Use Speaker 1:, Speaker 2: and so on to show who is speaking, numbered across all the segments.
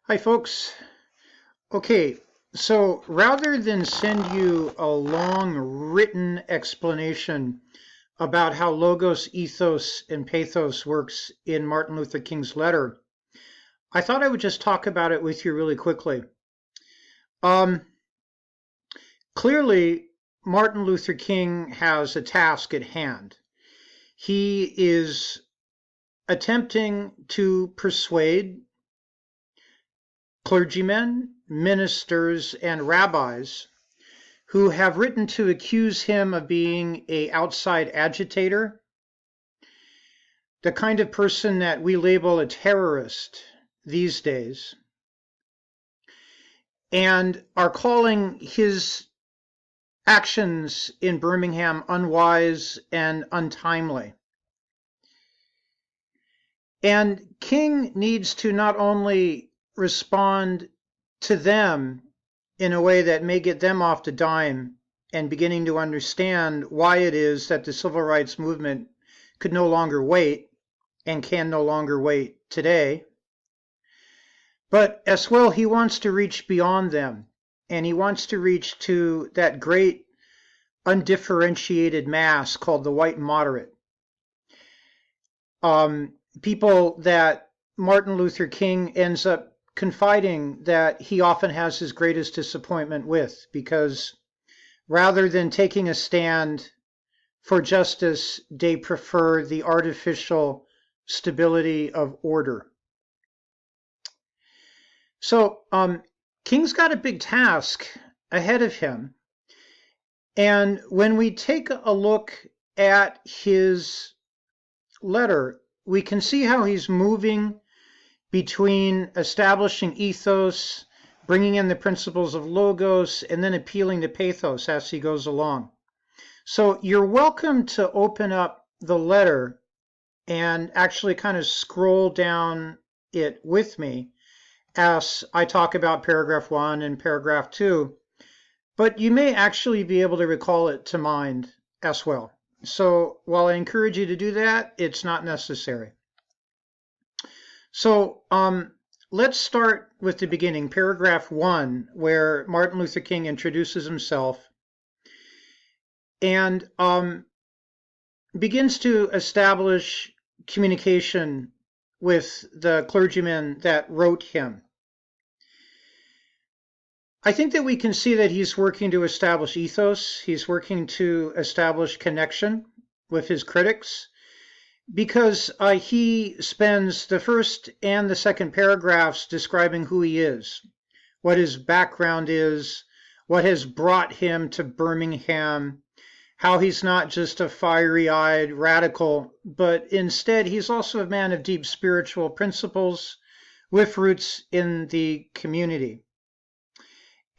Speaker 1: Hi, folks. Okay, so rather than send you a long written explanation about how logos, ethos, and pathos works in Martin Luther King's letter, I thought I would just talk about it with you really quickly. Clearly, Martin Luther King has a task at hand. He is attempting to persuade clergymen, ministers, and rabbis who have written to accuse him of being an outside agitator, the kind of person that we label a terrorist these days, and are calling his actions in Birmingham unwise and untimely. And King needs to not only respond to them in a way that may get them off the dime and beginning to understand why it is that the civil rights movement could no longer wait and can no longer wait today, but as well he wants to reach beyond them, and he wants to reach to that great undifferentiated mass called the white moderate. People that Martin Luther King ends up confiding that he often has his greatest disappointment with, because rather than taking a stand for justice, they prefer the artificial stability of order. So King's got a big task ahead of him. And when we take a look at his letter, we can see how he's moving between establishing ethos, bringing in the principles of logos, and then appealing to pathos as he goes along. So you're welcome to open up the letter and actually kind of scroll down it with me as I talk about paragraph 1 and paragraph 2, but you may actually be able to recall it to mind as well. So while I encourage you to do that, it's not necessary. So let's start with the beginning, paragraph 1, where Martin Luther King introduces himself and begins to establish communication with the clergymen that wrote him. I think that we can see that he's working to establish ethos. He's working to establish connection with his critics, because he spends the first and the second paragraphs describing who he is, what his background is, what has brought him to Birmingham, how he's not just a fiery-eyed radical, but instead he's also a man of deep spiritual principles with roots in the community.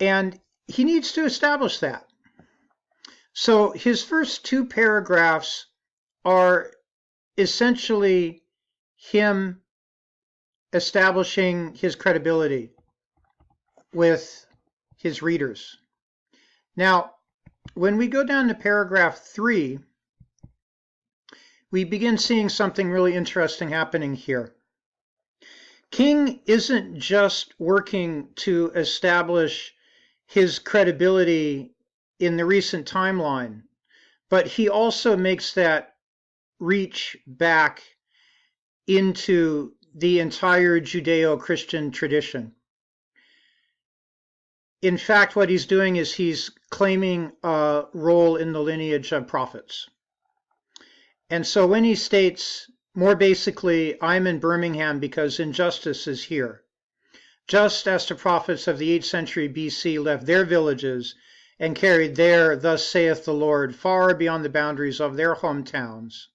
Speaker 1: And he needs to establish that. So his first two paragraphs are essentially him establishing his credibility with his readers. Now, when we go down to paragraph 3, we begin seeing something really interesting happening here. King isn't just working to establish his credibility in the recent timeline, but he also makes that reach back into the entire Judeo-Christian tradition. In fact, what he's doing is he's claiming a role in the lineage of prophets. And so when he states, more basically, I'm in Birmingham because injustice is here, just as the prophets of the 8th century BC left their villages and carried their, thus saith the Lord, far beyond the boundaries of their hometowns.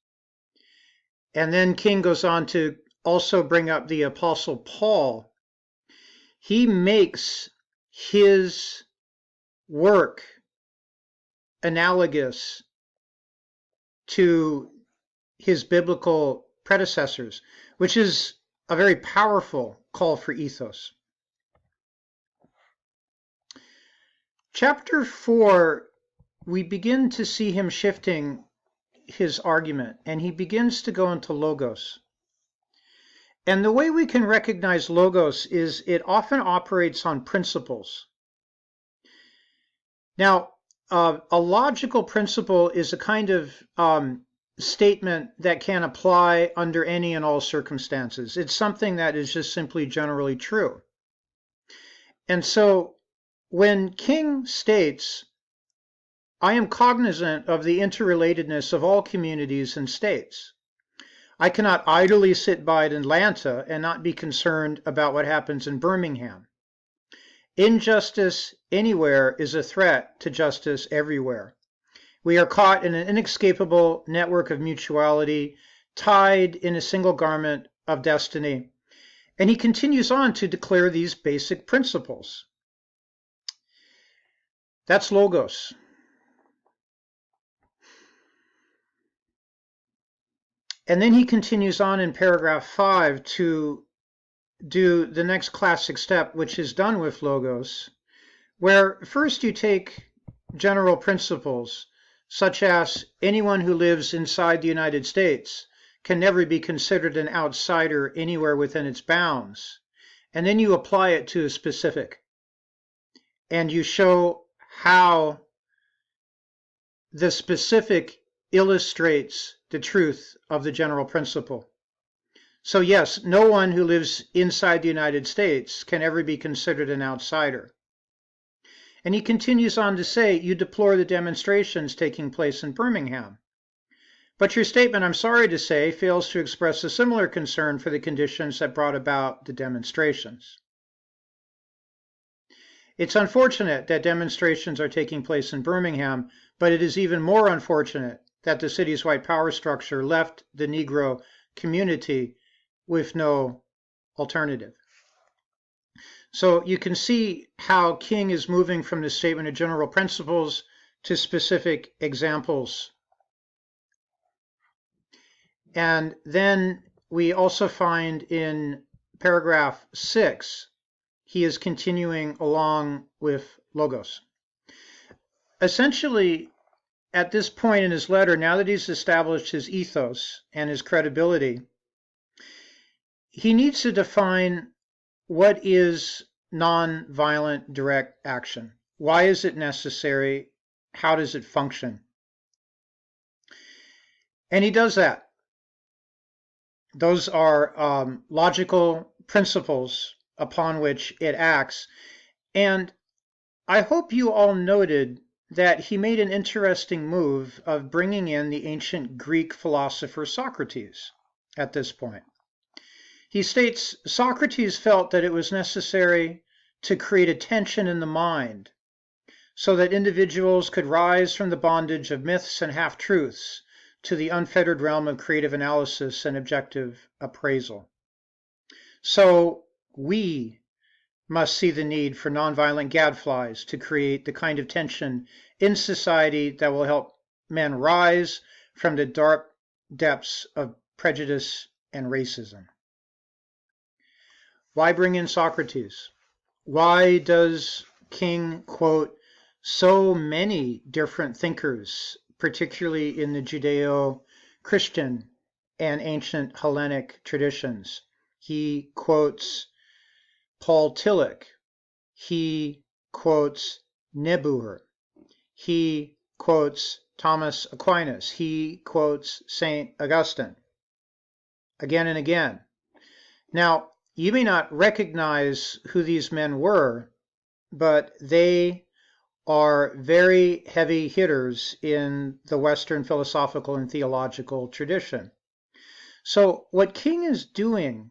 Speaker 1: And then King goes on to also bring up the Apostle Paul. He makes his work analogous to his biblical predecessors, which is a very powerful call for ethos. Chapter 4, we begin to see him shifting his argument, and he begins to go into logos. And the way we can recognize logos is it often operates on principles. Now, a logical principle is a kind of statement that can apply under any and all circumstances. It's something that is just simply generally true. And so when King states, I am cognizant of the interrelatedness of all communities and states. I cannot idly sit by at Atlanta and not be concerned about what happens in Birmingham. Injustice anywhere is a threat to justice everywhere. We are caught in an inescapable network of mutuality, tied in a single garment of destiny. And he continues on to declare these basic principles. That's logos. And then he continues on in paragraph 5 to do the next classic step, which is done with logos, where first you take general principles, such as anyone who lives inside the United States can never be considered an outsider anywhere within its bounds. And then you apply it to a specific. And you show how the specific illustrates the truth of the general principle. So yes, no one who lives inside the United States can ever be considered an outsider. And he continues on to say, you deplore the demonstrations taking place in Birmingham. But your statement, I'm sorry to say, fails to express a similar concern for the conditions that brought about the demonstrations. It's unfortunate that demonstrations are taking place in Birmingham, but it is even more unfortunate that the city's white power structure left the Negro community with no alternative. So you can see how King is moving from the statement of general principles to specific examples. And then we also find in paragraph 6, he is continuing along with logos. Essentially, at this point in his letter, now that he's established his ethos and his credibility, he needs to define what is nonviolent direct action. Why is it necessary? How does it function? And he does that. Those are logical principles upon which it acts. And I hope you all noted that he made an interesting move of bringing in the ancient Greek philosopher Socrates at this point. He states, Socrates felt that it was necessary to create a tension in the mind so that individuals could rise from the bondage of myths and half-truths to the unfettered realm of creative analysis and objective appraisal. So we must see the need for nonviolent gadflies to create the kind of tension in society that will help men rise from the dark depths of prejudice and racism. Why bring in Socrates? Why does King quote so many different thinkers, particularly in the Judeo-Christian and ancient Hellenic traditions? He quotes Paul Tillich. He quotes Niebuhr. He quotes Thomas Aquinas. He quotes St. Augustine again and again. Now, you may not recognize who these men were, but they are very heavy hitters in the Western philosophical and theological tradition. So what King is doing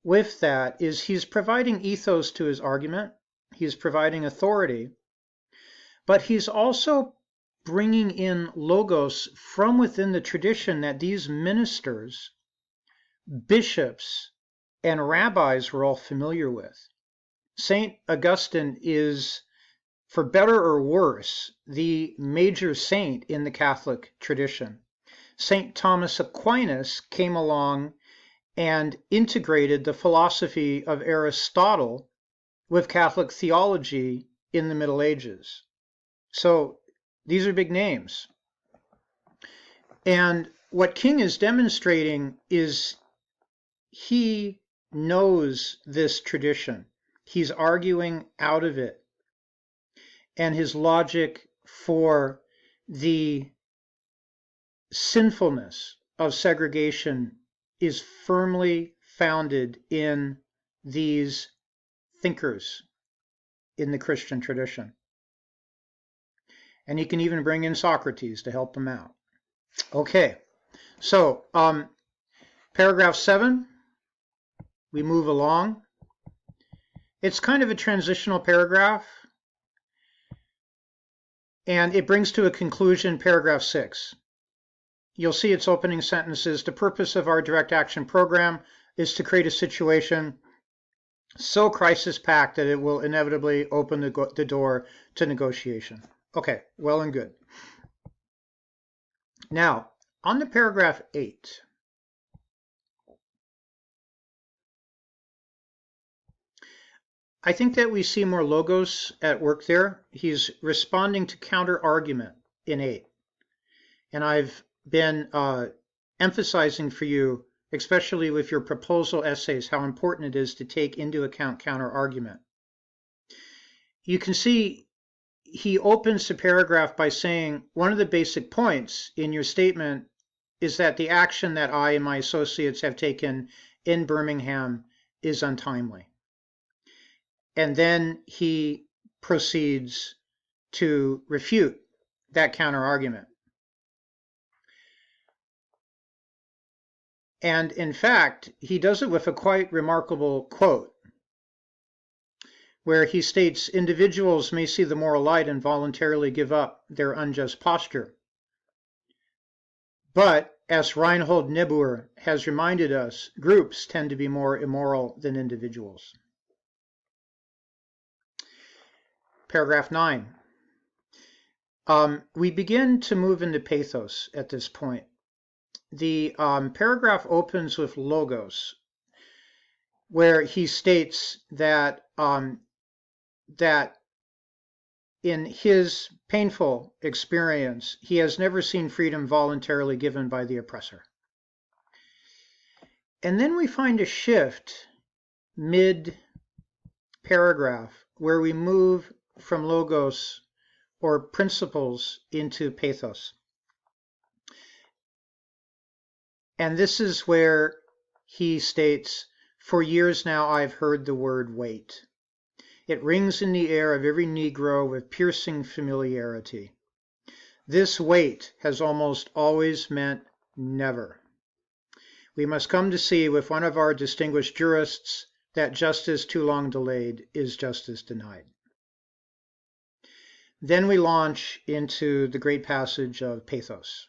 Speaker 1: with that is he's providing ethos to his argument, he's providing authority, but he's also bringing in logos from within the tradition that these ministers, bishops, and rabbis were all familiar with. St. Augustine is, for better or worse, the major saint in the Catholic tradition. St. Thomas Aquinas came along and integrated the philosophy of Aristotle with Catholic theology in the Middle Ages. So these are big names. And what King is demonstrating is he knows this tradition. He's arguing out of it. And his logic for the sinfulness of segregation is firmly founded in these thinkers in the Christian tradition. And he can even bring in Socrates to help him out. Okay, so paragraph 7, we move along. It's kind of a transitional paragraph, and it brings to a conclusion paragraph 6. You'll see its opening sentences. The purpose of our direct action program is to create a situation so crisis-packed that it will inevitably open the door to negotiation. Okay, well and good. Now, on to paragraph 8. I think that we see more logos at work there. He's responding to counter-argument in 8. And I've been emphasizing for you, especially with your proposal essays, how important it is to take into account counter-argument. You can see he opens the paragraph by saying, one of the basic points in your statement is that the action that I and my associates have taken in Birmingham is untimely. And then he proceeds to refute that counter-argument. And in fact, he does it with a quite remarkable quote, where he states, individuals may see the moral light and voluntarily give up their unjust posture. But, as Reinhold Niebuhr has reminded us, groups tend to be more immoral than individuals. Paragraph 9. We begin to move into pathos at this point. The paragraph opens with logos, where he states that that in his painful experience, he has never seen freedom voluntarily given by the oppressor. And then we find a shift mid-paragraph where we move from logos or principles into pathos. And this is where he states, for years now I've heard the word wait. It rings in the air of every Negro with piercing familiarity. This wait has almost always meant never. We must come to see with one of our distinguished jurists that justice too long delayed is justice denied. Then we launch into the great passage of Pathos.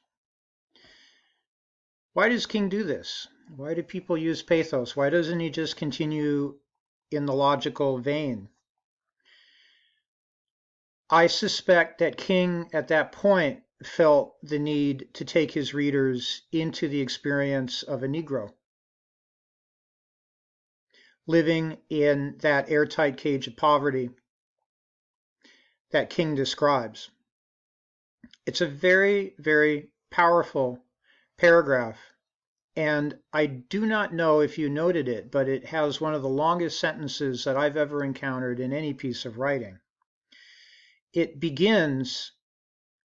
Speaker 1: Why does King do this? Why do people use pathos? Why doesn't he just continue in the logical vein? I suspect that King at that point felt the need to take his readers into the experience of a Negro living in that airtight cage of poverty that King describes. It's a very, very powerful paragraph, and I do not know if you noted it, but it has one of the longest sentences that I've ever encountered in any piece of writing. It begins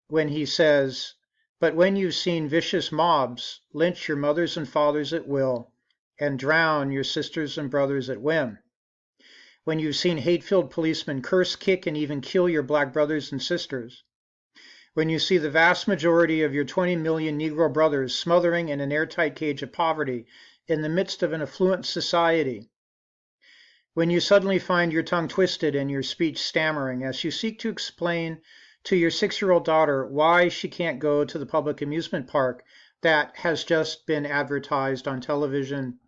Speaker 1: when he says, but when you've seen vicious mobs lynch your mothers and fathers at will and drown your sisters and brothers at whim, when you've seen hate-filled policemen curse, kick, and even kill your black brothers and sisters, when you see the vast majority of your 20 million Negro brothers smothering in an airtight cage of poverty in the midst of an affluent society, when you suddenly find your tongue twisted and your speech stammering as you seek to explain to your 6-year-old daughter why she can't go to the public amusement park that has just been advertised on television,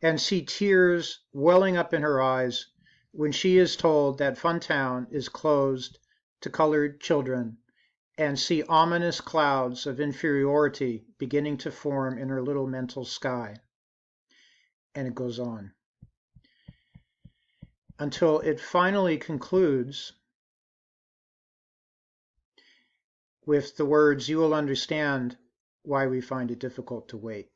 Speaker 1: and see tears welling up in her eyes when she is told that Funtown is closed to colored children, and see ominous clouds of inferiority beginning to form in her little mental sky. And it goes on until it finally concludes with the words, you will understand why we find it difficult to wait.